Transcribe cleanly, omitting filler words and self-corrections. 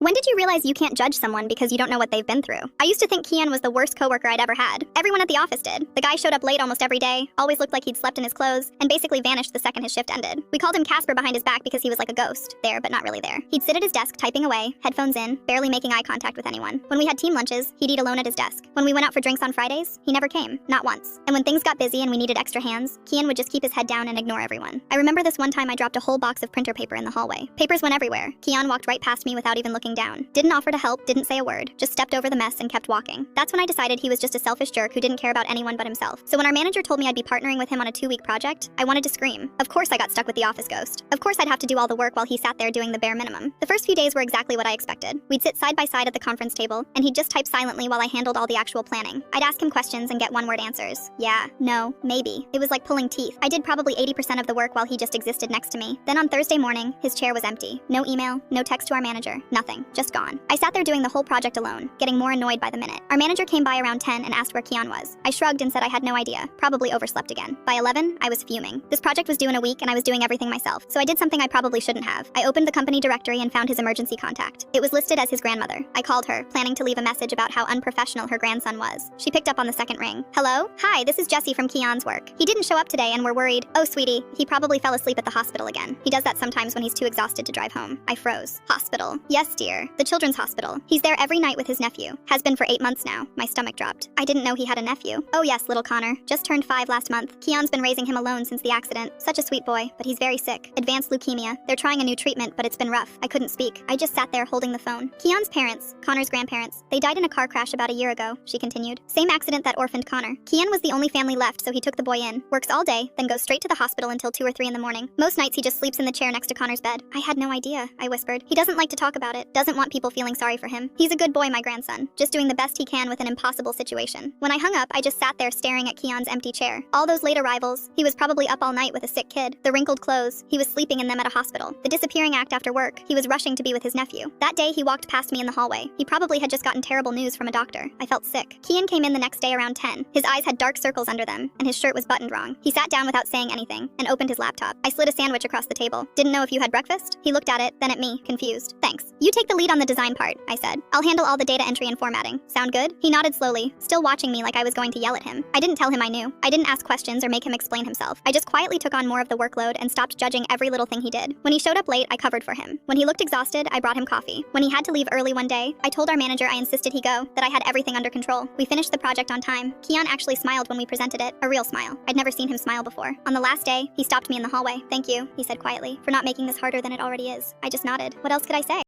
When did you realize you can't judge someone because you don't know what they've been through? I used to think Kian was the worst coworker I'd ever had. Everyone at the office did. The guy showed up late almost every day, always looked like he'd slept in his clothes, and basically vanished the second his shift ended. We called him Casper behind his back because he was like a ghost. There, but not really there. He'd sit at his desk typing away, headphones in, barely making eye contact with anyone. When we had team lunches, he'd eat alone at his desk. When we went out for drinks on Fridays, he never came. Not once. And when things got busy and we needed extra hands, Kian would just keep his head down and ignore everyone. I remember this one time I dropped a whole box of printer paper in the hallway. Papers went everywhere. Kian walked right past me without even looking down. Didn't offer to help, didn't say a word, just stepped over the mess and kept walking. That's when I decided he was just a selfish jerk who didn't care about anyone but himself. So when our manager told me I'd be partnering with him on a 2-week project, I wanted to scream. Of course I got stuck with the office ghost. Of course I'd have to do all the work while he sat there doing the bare minimum. The first few days were exactly what I expected. We'd sit side by side at the conference table, and he'd just type silently while I handled all the actual planning. I'd ask him questions and get one-word answers. Yeah, no, maybe. It was like pulling teeth. I did probably 80% of the work while he just existed next to me. Then on Thursday morning, his chair was empty. No email, no text to our manager, nothing. Just gone. I sat there doing the whole project alone, getting more annoyed by the minute. Our manager came by around 10 and asked where Kian was. I shrugged and said I had no idea. Probably overslept again. By 11, I was fuming. This project was due in a week and I was doing everything myself, so I did something I probably shouldn't have. I opened the company directory and found his emergency contact. It was listed as his grandmother. I called her, planning to leave a message about how unprofessional her grandson was. She picked up on the second ring. Hello? Hi, this is Jesse from Kian's work. He didn't show up today and we're worried. Oh, sweetie, he probably fell asleep at the hospital again. He does that sometimes when he's too exhausted to drive home. I froze. Hospital. Yes, dear. The children's hospital. He's there every night with his nephew. Has been for 8 months now. My stomach dropped. I didn't know he had a nephew. Oh yes, little Connor. Just turned 5 last month. Kian's been raising him alone since the accident. Such a sweet boy, but he's very sick. Advanced leukemia. They're trying a new treatment, but it's been rough. I couldn't speak. I just sat there holding the phone. Kian's parents, Connor's grandparents, they died in a car crash about a year ago, she continued. Same accident that orphaned Connor. Kian was the only family left, so he took the boy in. Works all day, then goes straight to the hospital until 2 or 3 in the morning. Most nights he just sleeps in the chair next to Connor's bed. I had no idea, I whispered. He doesn't like to talk about it. Doesn't want people feeling sorry for him. He's a good boy, my grandson. Just doing the best he can with an impossible situation. When I hung up, I just sat there staring at Kian's empty chair. All those late arrivals, he was probably up all night with a sick kid. The wrinkled clothes, he was sleeping in them at a hospital. The disappearing act after work, he was rushing to be with his nephew. That day, he walked past me in the hallway. He probably had just gotten terrible news from a doctor. I felt sick. Kian came in the next day around 10. His eyes had dark circles under them, and his shirt was buttoned wrong. He sat down without saying anything, and opened his laptop. I slid a sandwich across the table. Didn't know if you had breakfast? He looked at it, then at me, confused. Thanks. You take the lead on the design part, I said. I'll handle all the data entry and formatting. Sound good? He nodded slowly, still watching me like I was going to yell at him. I didn't tell him I knew. I didn't ask questions or make him explain himself. I just quietly took on more of the workload and stopped judging every little thing he did. When he showed up late, I covered for him. When he looked exhausted, I brought him coffee. When he had to leave early one day, I told our manager I insisted he go, that I had everything under control. We finished the project on time. Kian actually smiled when we presented it, a real smile. I'd never seen him smile before. On the last day, he stopped me in the hallway. Thank you, he said quietly, for not making this harder than it already is. I just nodded. What else could I say?